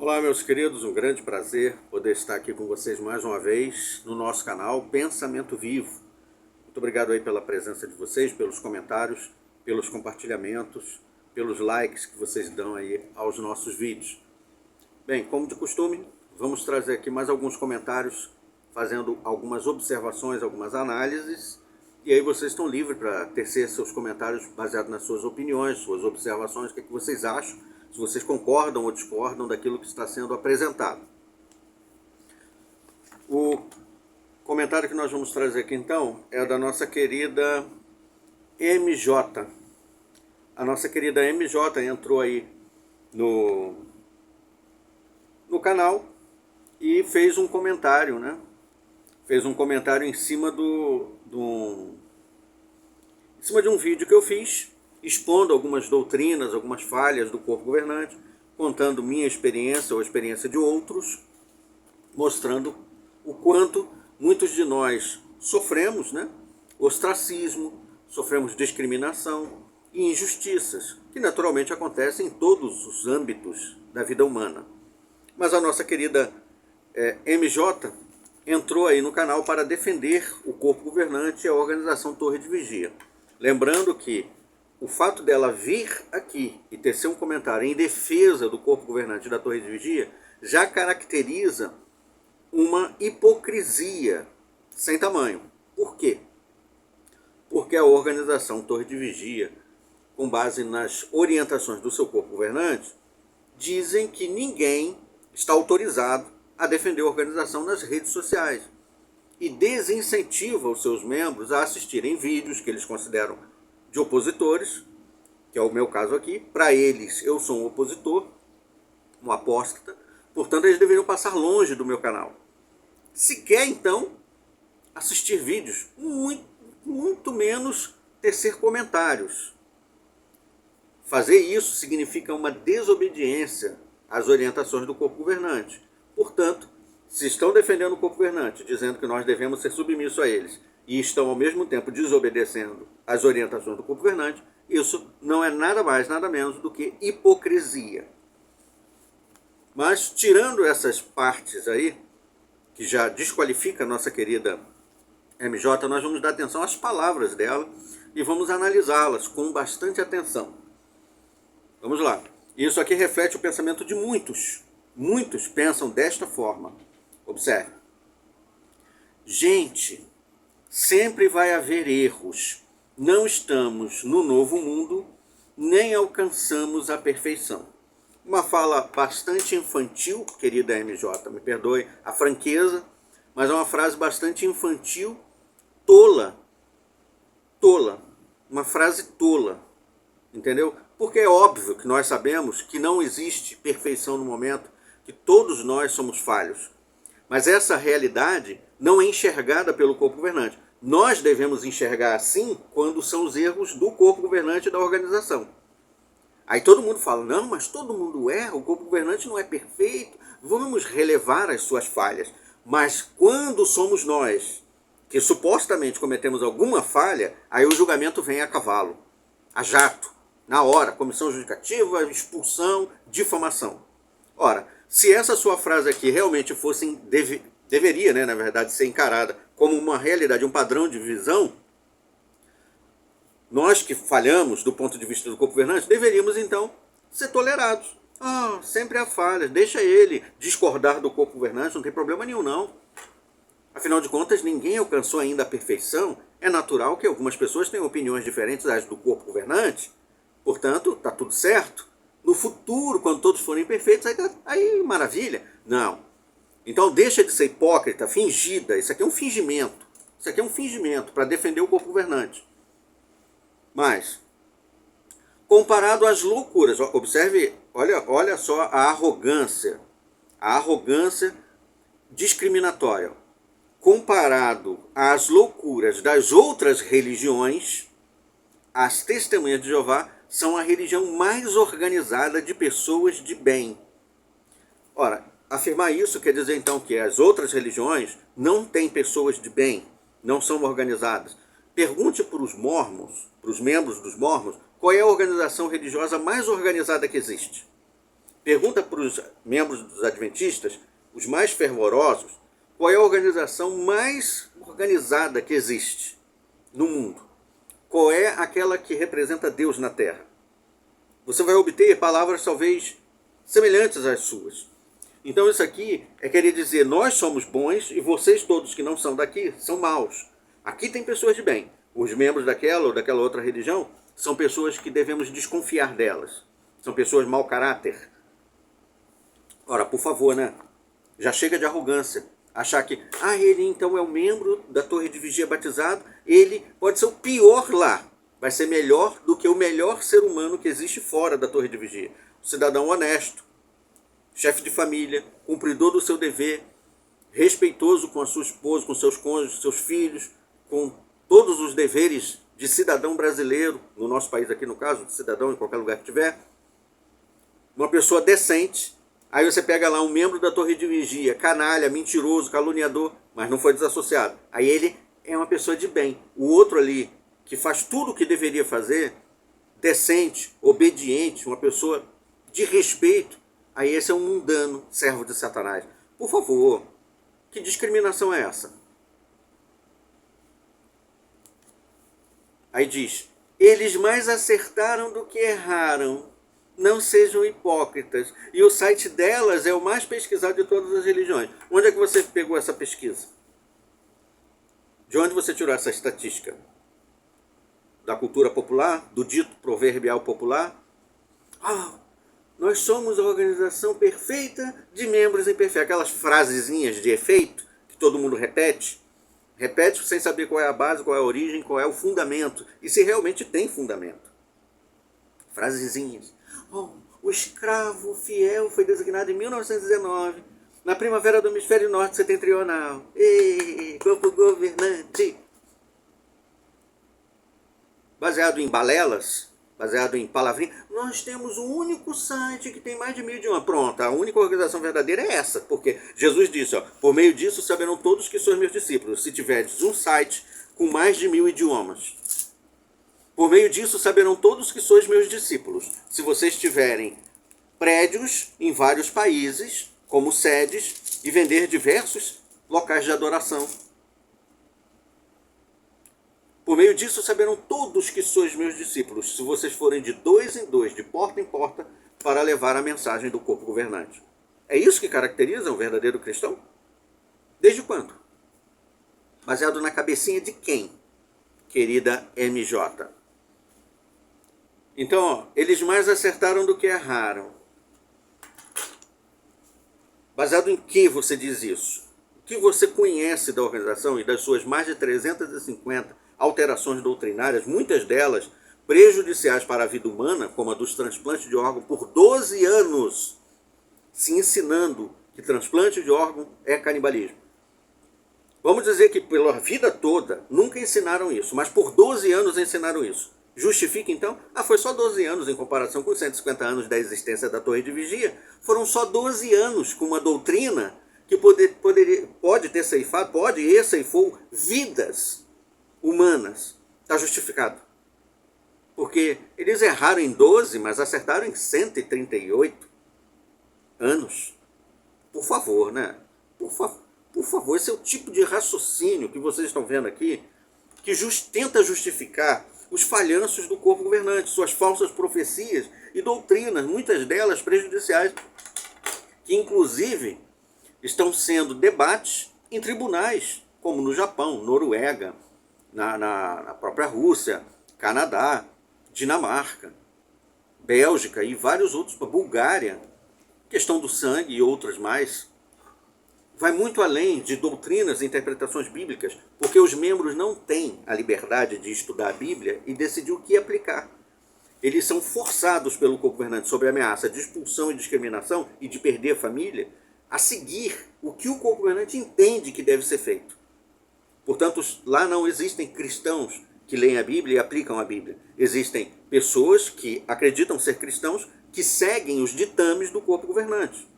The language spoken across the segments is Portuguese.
Olá, meus queridos, um grande prazer poder estar aqui com vocês mais uma vez no nosso canal Pensamento Vivo. Muito obrigado aí pela presença de vocês, pelos comentários, pelos compartilhamentos, pelos likes que vocês dão aí aos nossos vídeos. Bem, como de costume, vamos trazer aqui mais alguns comentários, fazendo algumas observações, algumas análises, e aí vocês estão livres para tecer seus comentários baseados nas suas opiniões, suas observações, o que vocês acham, se vocês concordam ou discordam daquilo que está sendo apresentado. O comentário que nós vamos trazer aqui então é da nossa querida MJ. A nossa querida MJ entrou aí no canal e fez um comentário, né? Fez um comentário em cima em cima de um vídeo que eu fiz, expondo algumas doutrinas, algumas falhas do corpo governante, contando minha experiência ou a experiência de outros, mostrando o quanto muitos de nós sofremos, né? Ostracismo, sofremos discriminação e injustiças, que naturalmente acontecem em todos os âmbitos da vida humana. Mas a nossa querida MJ entrou aí no canal para defender o corpo governante e a organização Torre de Vigia. Lembrando que o fato dela vir aqui e tecer um comentário em defesa do corpo governante da Torre de Vigia já caracteriza uma hipocrisia sem tamanho. Por quê? Porque a organização Torre de Vigia, com base nas orientações do seu corpo governante, dizem que ninguém está autorizado a defender a organização nas redes sociais e desincentiva os seus membros a assistirem vídeos que eles consideram de opositores, que é o meu caso aqui. Para eles, eu sou um opositor, um apóstata, portanto eles deveriam passar longe do meu canal. Se quer, então, assistir vídeos, muito menos tecer comentários. Fazer isso significa uma desobediência às orientações do corpo governante. Portanto, se estão defendendo o corpo governante, dizendo que nós devemos ser submissos a eles, e estão ao mesmo tempo desobedecendo às orientações do corpo governante, isso não é nada mais, nada menos do que hipocrisia. Mas, tirando essas partes aí, que já desqualifica a nossa querida MJ, nós vamos dar atenção às palavras dela e vamos analisá-las com bastante atenção. Vamos lá. Isso aqui reflete o pensamento de muitos. Muitos pensam desta forma. Observe. Gente, sempre vai haver erros. Não estamos no novo mundo, nem alcançamos a perfeição. Uma fala bastante infantil, querida MJ, me perdoe a franqueza, mas é uma frase bastante infantil, tola. Tola. Uma frase tola. Entendeu? Porque é óbvio que nós sabemos que não existe perfeição no momento, que todos nós somos falhos. Mas essa realidade não é enxergada pelo corpo governante. Nós devemos enxergar assim quando são os erros do corpo governante e da organização. Aí todo mundo fala, não, mas todo mundo erra, o corpo governante não é perfeito, vamos relevar as suas falhas. Mas quando somos nós que supostamente cometemos alguma falha, aí o julgamento vem a cavalo, a jato, na hora, comissão judicativa, expulsão, difamação. Ora, se essa sua frase aqui realmente fosse, deveria, né, na verdade, ser encarada como uma realidade, um padrão de visão, nós que falhamos do ponto de vista do corpo governante, deveríamos então ser tolerados. Sempre há falhas, deixa ele discordar do corpo governante, não tem problema nenhum não. Afinal de contas, ninguém alcançou ainda a perfeição, é natural que algumas pessoas tenham opiniões diferentes das do corpo governante, portanto, está tudo certo. No futuro, quando todos forem perfeitos, aí maravilha. Não. Então deixa de ser hipócrita, fingida. Isso aqui é um fingimento. Isso aqui é um fingimento para defender o corpo governante. Mas, comparado às loucuras, observe, olha só a arrogância discriminatória. Comparado às loucuras das outras religiões, as testemunhas de Jeová são a religião mais organizada de pessoas de bem. Ora, afirmar isso quer dizer então que as outras religiões não têm pessoas de bem, não são organizadas. Pergunte para os mormons, para os membros dos mormons, qual é a organização religiosa mais organizada que existe. Pergunta para os membros dos adventistas, os mais fervorosos, qual é a organização mais organizada que existe no mundo. Qual é aquela que representa Deus na Terra? Você vai obter palavras talvez semelhantes às suas. Então isso aqui é querer dizer, nós somos bons e vocês todos que não são daqui são maus. Aqui tem pessoas de bem. Os membros daquela ou daquela outra religião são pessoas que devemos desconfiar delas. São pessoas mau caráter. Ora, por favor, né? Já chega de arrogância. Achar que, ele então é um membro da Torre de Vigia batizado, ele pode ser o pior lá. Vai ser melhor do que o melhor ser humano que existe fora da Torre de Vigia. Um cidadão honesto, chefe de família, cumpridor do seu dever, respeitoso com a sua esposa, com seus cônjuges, seus filhos, com todos os deveres de cidadão brasileiro, no nosso país aqui no caso, de cidadão em qualquer lugar que tiver. Uma pessoa decente. Aí você pega lá um membro da Torre de Vigia, canalha, mentiroso, caluniador, mas não foi desassociado. Aí ele é uma pessoa de bem. O outro ali, que faz tudo o que deveria fazer, decente, obediente, uma pessoa de respeito, aí esse é um mundano, servo de Satanás. Por favor, que discriminação é essa? Aí diz, eles mais acertaram do que erraram. Não sejam hipócritas. E o site delas é o mais pesquisado de todas as religiões. Onde é que você pegou essa pesquisa? De onde você tirou essa estatística? Da cultura popular? Do dito proverbial popular? Nós somos a organização perfeita de membros imperfeitos. Aquelas frasezinhas de efeito que todo mundo repete. Repete sem saber qual é a base, qual é a origem, qual é o fundamento. E se realmente tem fundamento. Frasezinhas. O escravo fiel foi designado em 1919, na primavera do hemisfério norte setentrional. Corpo governante. Baseado em balelas, baseado em palavrinhas. Nós temos um único site que tem mais de 1.000 idiomas. Pronto, a única organização verdadeira é essa. Porque Jesus disse, por meio disso saberão todos que sois meus discípulos, se tiverdes um site com mais de 1.000 idiomas. Por meio disso saberão todos que sois meus discípulos, se vocês tiverem prédios em vários países, como sedes, e vender diversos locais de adoração. Por meio disso saberão todos que sois meus discípulos, se vocês forem de 2 em 2, de porta em porta, para levar a mensagem do corpo governante. É isso que caracteriza um verdadeiro cristão? Desde quando? Baseado na cabecinha de quem, querida MJ? Então, eles mais acertaram do que erraram. Baseado em que você diz isso? O que você conhece da organização e das suas mais de 350 alterações doutrinárias, muitas delas prejudiciais para a vida humana, como a dos transplantes de órgão, por 12 anos, se ensinando que transplante de órgão é canibalismo. Vamos dizer que pela vida toda nunca ensinaram isso, mas por 12 anos ensinaram isso. Justifica então? Foi só 12 anos em comparação com 150 anos da existência da Torre de Vigia. Foram só 12 anos com uma doutrina que pode ter ceifado, e ceifou vidas humanas. Está justificado. Porque eles erraram em 12, mas acertaram em 138 anos. Por favor, né? Por favor, esse é o tipo de raciocínio que vocês estão vendo aqui, que tenta justificar os falhanços do corpo governante, suas falsas profecias e doutrinas, muitas delas prejudiciais, que inclusive estão sendo debates em tribunais, como no Japão, Noruega, na própria Rússia, Canadá, Dinamarca, Bélgica e vários outros, Bulgária, questão do sangue e outras mais. Vai muito além de doutrinas e interpretações bíblicas, porque os membros não têm a liberdade de estudar a Bíblia e decidir o que aplicar. Eles são forçados pelo corpo governante, sob a ameaça de expulsão e discriminação e de perder a família, a seguir o que o corpo governante entende que deve ser feito. Portanto, lá não existem cristãos que leem a Bíblia e aplicam a Bíblia. Existem pessoas que acreditam ser cristãos que seguem os ditames do corpo governante.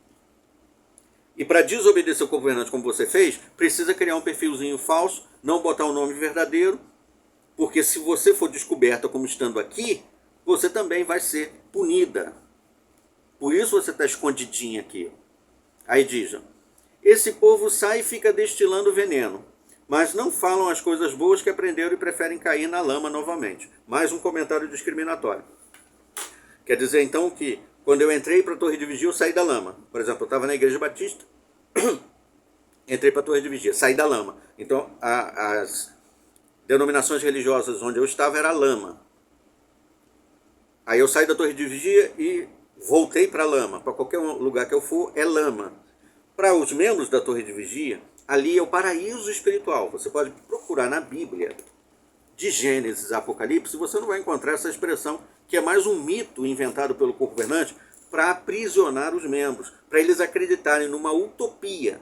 E para desobedecer o corpo governante como você fez, precisa criar um perfilzinho falso, não botar o nome verdadeiro, porque se você for descoberta como estando aqui, você também vai ser punida. Por isso você está escondidinho aqui. Aí diz, ó, esse povo sai e fica destilando veneno, mas não falam as coisas boas que aprenderam e preferem cair na lama novamente. Mais um comentário discriminatório. Quer dizer, então, que quando eu entrei para a Torre de Vigia, eu saí da lama. Por exemplo, eu estava na Igreja Batista, entrei para a Torre de Vigia, saí da lama. Então, as denominações religiosas onde eu estava era lama. Aí eu saí da Torre de Vigia e voltei para a lama. Para qualquer lugar que eu for, é lama. Para os membros da Torre de Vigia, ali é o paraíso espiritual. Você pode procurar na Bíblia, de Gênesis a Apocalipse, você não vai encontrar essa expressão, que é mais um mito inventado pelo corpo governante para aprisionar os membros, para eles acreditarem numa utopia,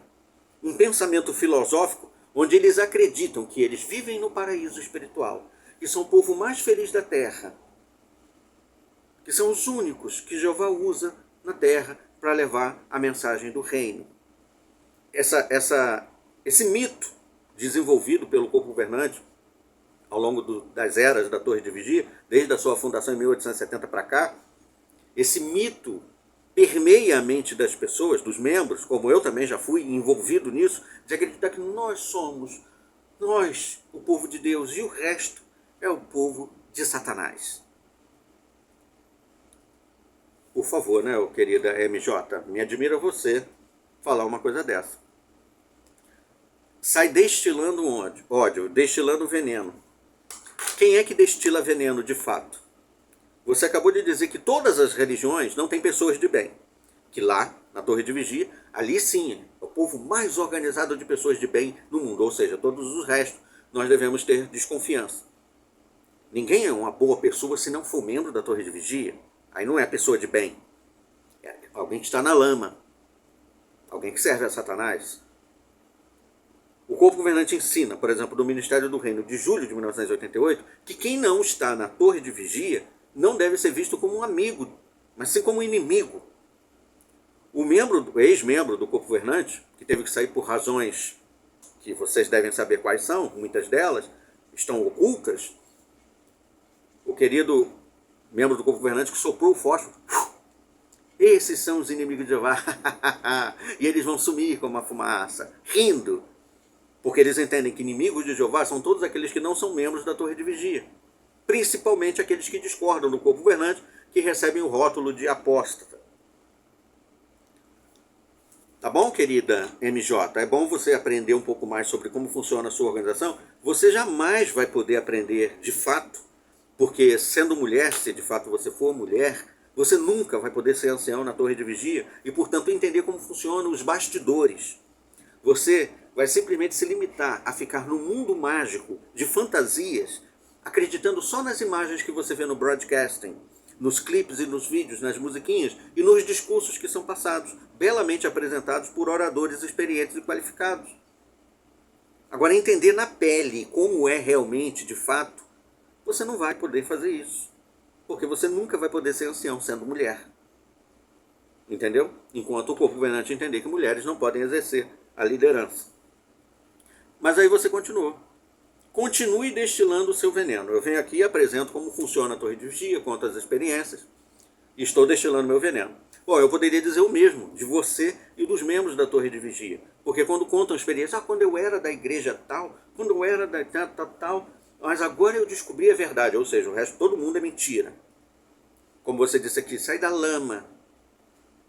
um pensamento filosófico, onde eles acreditam que eles vivem no paraíso espiritual, que são o povo mais feliz da terra, que são os únicos que Jeová usa na terra para levar a mensagem do reino. Esse mito desenvolvido pelo corpo governante ao longo das eras da Torre de Vigia, desde a sua fundação em 1870 para cá, esse mito permeia a mente das pessoas, dos membros, como eu também já fui envolvido nisso, de acreditar que nós somos, o povo de Deus, e o resto é o povo de Satanás. Por favor, né, querida MJ, me admira você falar uma coisa dessa. Sai destilando ódio, destilando veneno. Quem é que destila veneno de fato? Você acabou de dizer que todas as religiões não têm pessoas de bem. Que lá, na Torre de Vigia, ali sim, é o povo mais organizado de pessoas de bem no mundo. Ou seja, todos os restos nós devemos ter desconfiança. Ninguém é uma boa pessoa se não for membro da Torre de Vigia. Aí não é pessoa de bem. É alguém que está na lama. Alguém que serve a Satanás. O corpo governante ensina, por exemplo, do Ministério do Reino de julho de 1988, que quem não está na Torre de Vigia não deve ser visto como um amigo, mas sim como um inimigo. O ex-membro do corpo governante, que teve que sair por razões que vocês devem saber quais são, muitas delas estão ocultas, o querido membro do corpo governante que soprou o fósforo, esses são os inimigos de Jeová, e eles vão sumir como a fumaça, rindo, porque eles entendem que inimigos de Jeová são todos aqueles que não são membros da Torre de Vigia. Principalmente aqueles que discordam do corpo governante, que recebem o rótulo de apóstata. Tá bom, querida MJ? É bom você aprender um pouco mais sobre como funciona a sua organização. Você jamais vai poder aprender de fato, porque sendo mulher, se de fato você for mulher, você nunca vai poder ser ancião na Torre de Vigia e, portanto, entender como funcionam os bastidores. Você vai simplesmente se limitar a ficar no mundo mágico de fantasias, acreditando só nas imagens que você vê no broadcasting, nos clipes e nos vídeos, nas musiquinhas e nos discursos que são passados, belamente apresentados por oradores experientes e qualificados. Agora, entender na pele como é realmente, de fato, você não vai poder fazer isso, porque você nunca vai poder ser ancião sendo mulher. Entendeu? Enquanto o corpo governante entender que mulheres não podem exercer a liderança. Mas aí você continuou. Continue destilando o seu veneno. Eu venho aqui e apresento como funciona a Torre de Vigia, conto as experiências, e estou destilando meu veneno. Bom, eu poderia dizer o mesmo de você e dos membros da Torre de Vigia. Porque quando contam experiências, quando eu era da igreja tal, quando eu era da tal, mas agora eu descobri a verdade. Ou seja, o resto, todo mundo é mentira. Como você disse aqui, sai da lama.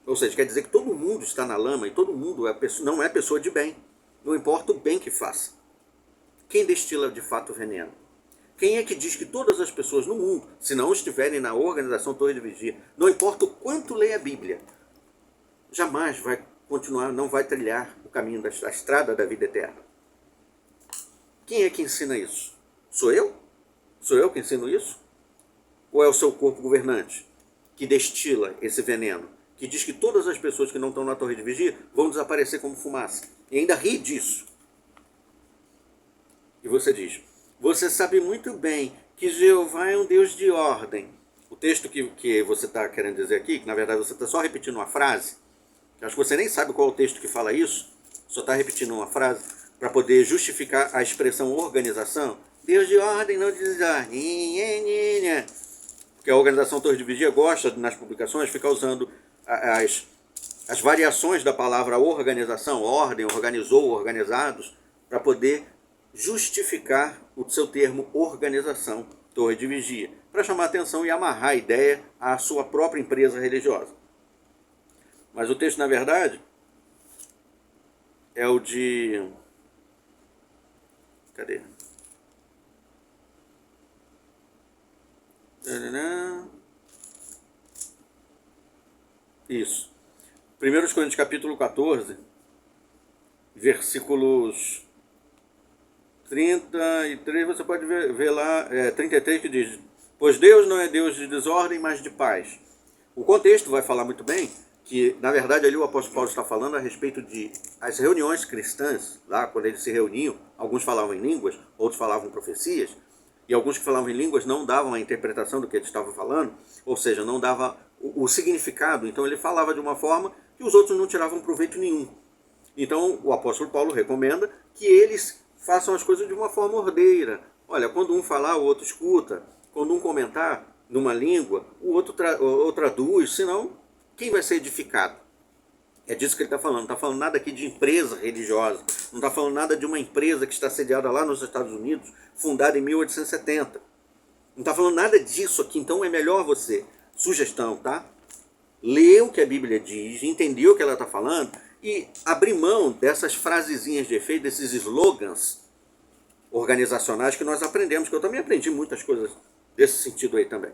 Ou seja, quer dizer que todo mundo está na lama e todo mundo não é pessoa de bem. Não importa o bem que faça. Quem destila de fato o veneno? Quem é que diz que todas as pessoas no mundo, se não estiverem na organização Torre de Vigia, não importa o quanto leia a Bíblia, jamais vai continuar, não vai trilhar o caminho da estrada da vida eterna? Quem é que ensina isso? Sou eu? Sou eu que ensino isso? Ou é o seu corpo governante que destila esse veneno? Que diz que todas as pessoas que não estão na Torre de Vigia vão desaparecer como fumaça. E ainda ri disso. E você diz, você sabe muito bem que Jeová é um Deus de ordem. O texto que você está querendo dizer aqui, que na verdade você está só repetindo uma frase, acho que você nem sabe qual é o texto que fala isso, só está repetindo uma frase, para poder justificar a expressão organização. Deus de ordem, não de desordem. Porque a organização Torre de Vigia gosta, nas publicações, ficar usando as, as variações da palavra organização, ordem, organizou, organizados, para poder justificar o seu termo organização, torre de vigia, para chamar atenção e amarrar a ideia à sua própria empresa religiosa. Mas o texto, na verdade, é o de... Cadê? Isso. 1 Coríntios capítulo 14, versículos 33, você pode ver lá, 33, que diz: pois Deus não é Deus de desordem, mas de paz. O contexto vai falar muito bem que, na verdade, ali o apóstolo Paulo está falando a respeito de as reuniões cristãs, lá quando eles se reuniam, alguns falavam em línguas, outros falavam profecias, e alguns que falavam em línguas não davam a interpretação do que ele estava falando, ou seja, não dava o significado. Então ele falava de uma forma que os outros não tiravam proveito nenhum. Então o apóstolo Paulo recomenda que eles façam as coisas de uma forma ordeira. Olha, quando um falar, o outro escuta. Quando um comentar numa língua, o outro traduz, senão quem vai ser edificado? É disso que ele está falando. Não está falando nada aqui de empresa religiosa. Não está falando nada de uma empresa que está sediada lá nos Estados Unidos, fundada em 1870. Não está falando nada disso aqui. Então é melhor você, sugestão, tá? Ler o que a Bíblia diz, entender o que ela está falando e abrir mão dessas frasezinhas de efeito, desses slogans organizacionais que nós aprendemos, que eu também aprendi muitas coisas desse sentido aí também.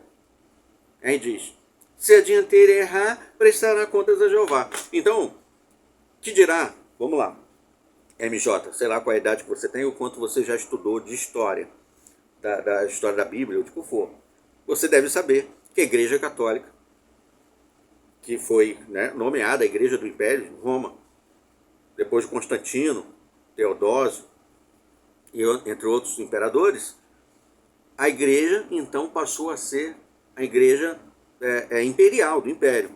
Aí diz: se a dianteira errar, prestará contas a Jeová. Então, que dirá? Vamos lá. MJ, sei lá qual a idade que você tem ou quanto você já estudou de história, da história da Bíblia, ou de que for. Você deve saber que a Igreja Católica, que foi, né, nomeada a Igreja do Império de Roma, depois de Constantino, Teodósio, e entre outros imperadores, a Igreja então passou a ser a Igreja imperial do Império.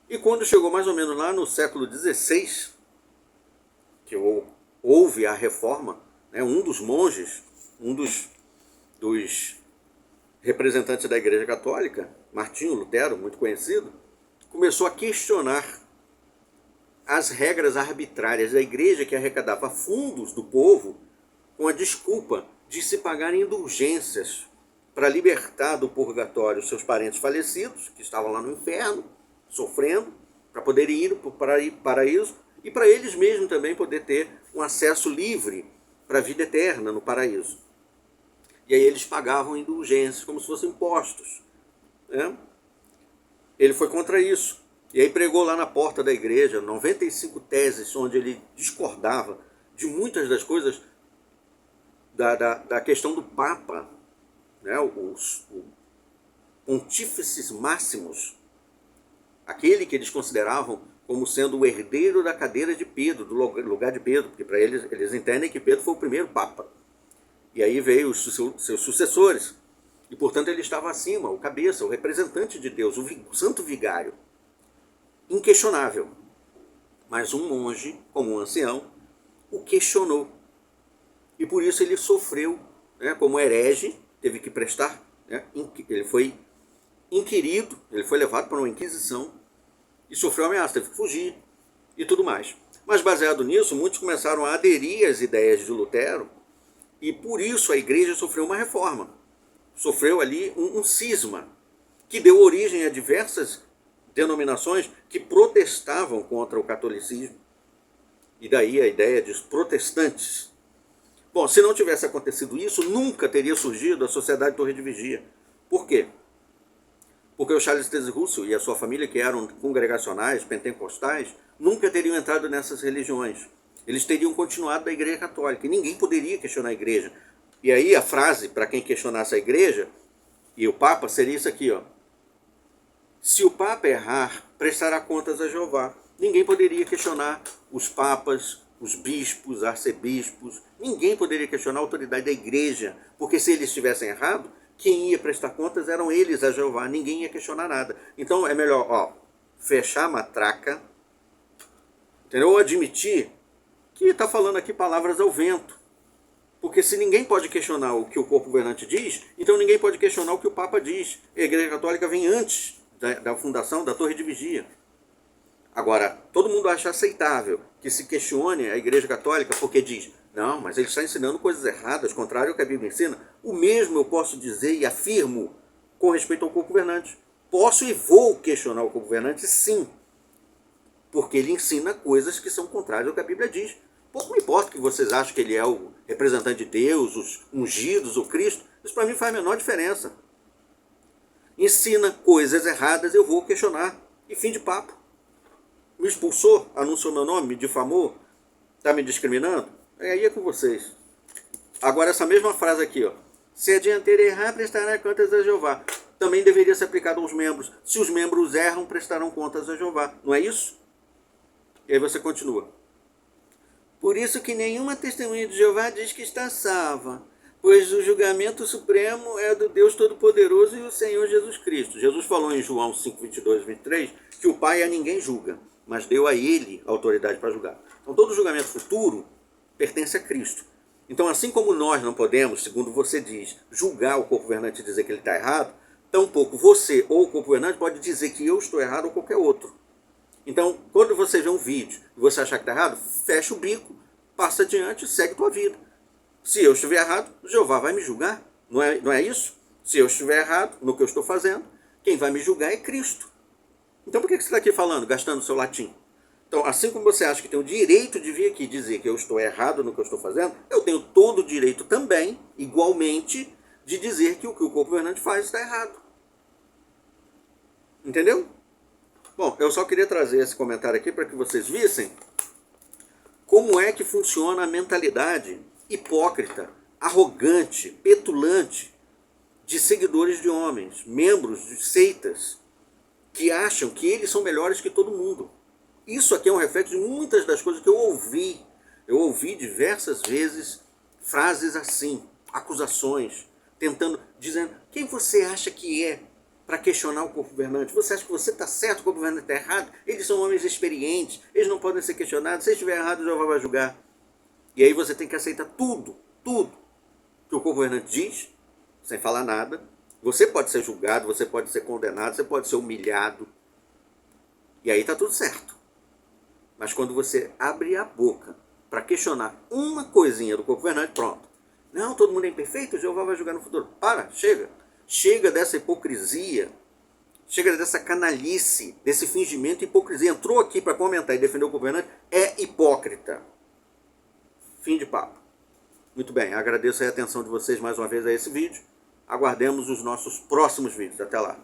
E quando chegou mais ou menos lá no século XVI, que houve a reforma, né, um dos monges, um dos representantes da Igreja Católica, Martinho Lutero, muito conhecido, começou a questionar as regras arbitrárias da Igreja, que arrecadava fundos do povo com a desculpa de se pagar indulgências para libertar do purgatório seus parentes falecidos, que estavam lá no inferno, sofrendo, para poderem ir para o paraíso, e para eles mesmos também poder ter um acesso livre para a vida eterna no paraíso. E aí eles pagavam indulgências, como se fossem impostos, né? Ele foi contra isso. E aí pregou lá na porta da igreja 95 teses, onde ele discordava de muitas das coisas da questão do Papa, né? Os pontífices máximos, aquele que eles consideravam como sendo o herdeiro da cadeira de Pedro, do lugar de Pedro, porque para eles entendem que Pedro foi o primeiro Papa. E aí veio os seus sucessores, e portanto ele estava acima, o cabeça, o representante de Deus, o santo vigário, inquestionável. Mas um monge, como um ancião, o questionou. E por isso ele sofreu, né, como herege, teve que prestar, né, ele foi inquirido, ele foi levado para uma inquisição e sofreu ameaça, teve que fugir e tudo mais. Mas baseado nisso, muitos começaram a aderir às ideias de Lutero e por isso a igreja sofreu uma reforma. Sofreu ali um cisma que deu origem a diversas denominações que protestavam contra o catolicismo. E daí a ideia dos protestantes. Bom, se não tivesse acontecido isso, nunca teria surgido a Sociedade Torre de Vigia. Por quê? Porque o Charles Taze Russell e a sua família, que eram congregacionais, pentecostais, nunca teriam entrado nessas religiões. Eles teriam continuado da Igreja Católica e ninguém poderia questionar a Igreja. E aí a frase para quem questionasse a Igreja e o Papa seria isso aqui, ó: se o Papa errar, prestará contas a Jeová. Ninguém poderia questionar os papas, os bispos, arcebispos, ninguém poderia questionar a autoridade da Igreja, porque se eles tivessem errado, quem ia prestar contas eram eles a Jeová, ninguém ia questionar nada. Então é melhor, fechar a matraca, entendeu? Ou admitir que está falando aqui palavras ao vento. Porque se ninguém pode questionar o que o corpo governante diz, então ninguém pode questionar o que o Papa diz. A Igreja Católica vem antes da fundação da Torre de Vigia. Agora, todo mundo acha aceitável que se questione a Igreja Católica porque diz, não, mas ele está ensinando coisas erradas, contrário ao que a Bíblia ensina. O mesmo eu posso dizer e afirmo com respeito ao corpo governante. Posso e vou questionar o corpo governante, sim, porque ele ensina coisas que são contrárias ao que a Bíblia diz. Pouco me importa que vocês acham que ele é o representante de Deus, os ungidos, o Cristo. Isso para mim faz a menor diferença. Ensina coisas erradas, eu vou questionar. E fim de papo. Me expulsou, anunciou meu nome, me difamou, está me discriminando? Aí é com vocês. Agora essa mesma frase aqui, ó. Se a dianteira errar, prestará contas a Jeová. Também deveria ser aplicado aos membros. Se os membros erram, prestarão contas a Jeová. Não é isso? E aí você continua. Por isso que nenhuma testemunha de Jeová diz que está salva, pois o julgamento supremo é do Deus Todo-Poderoso e o Senhor Jesus Cristo. Jesus falou em João 5, 22 e 23 que o Pai a ninguém julga, mas deu a ele a autoridade para julgar. Então todo julgamento futuro pertence a Cristo. Então assim como nós não podemos, segundo você diz, julgar o corpo governante e dizer que ele está errado, tampouco você ou o corpo governante pode dizer que eu estou errado ou qualquer outro. Então, quando você vê um vídeo e você achar que está errado, fecha o bico, passa adiante e segue tua vida. Se eu estiver errado, Jeová vai me julgar. Não é isso? Se eu estiver errado no que eu estou fazendo, quem vai me julgar é Cristo. Então por que você está aqui falando, gastando seu latim? Então, assim como você acha que tem o direito de vir aqui dizer que eu estou errado no que eu estou fazendo, eu tenho todo o direito também, igualmente, de dizer que o corpo governante faz está errado. Entendeu? Bom, eu só queria trazer esse comentário aqui para que vocês vissem como é que funciona a mentalidade hipócrita, arrogante, petulante de seguidores de homens, membros de seitas, que acham que eles são melhores que todo mundo. Isso aqui é um reflexo de muitas das coisas que eu ouvi. Eu ouvi diversas vezes frases assim, acusações, dizendo, quem você acha que é para questionar o corpo governante? Você acha que você está certo, o corpo governante está errado? Eles são homens experientes, eles não podem ser questionados. Se estiver errado, Jeová vai julgar. E aí você tem que aceitar tudo que o corpo governante diz, sem falar nada. Você pode ser julgado, você pode ser condenado, você pode ser humilhado. E aí está tudo certo. Mas quando você abre a boca para questionar uma coisinha do corpo governante, pronto. Não, todo mundo é imperfeito, Jeová vai julgar no futuro. Para, chega. Chega dessa hipocrisia, chega dessa canalice, desse fingimento de hipocrisia. Entrou aqui para comentar e defender o governante, é hipócrita. Fim de papo. Muito bem, agradeço a atenção de vocês mais uma vez a esse vídeo. Aguardemos os nossos próximos vídeos. Até lá.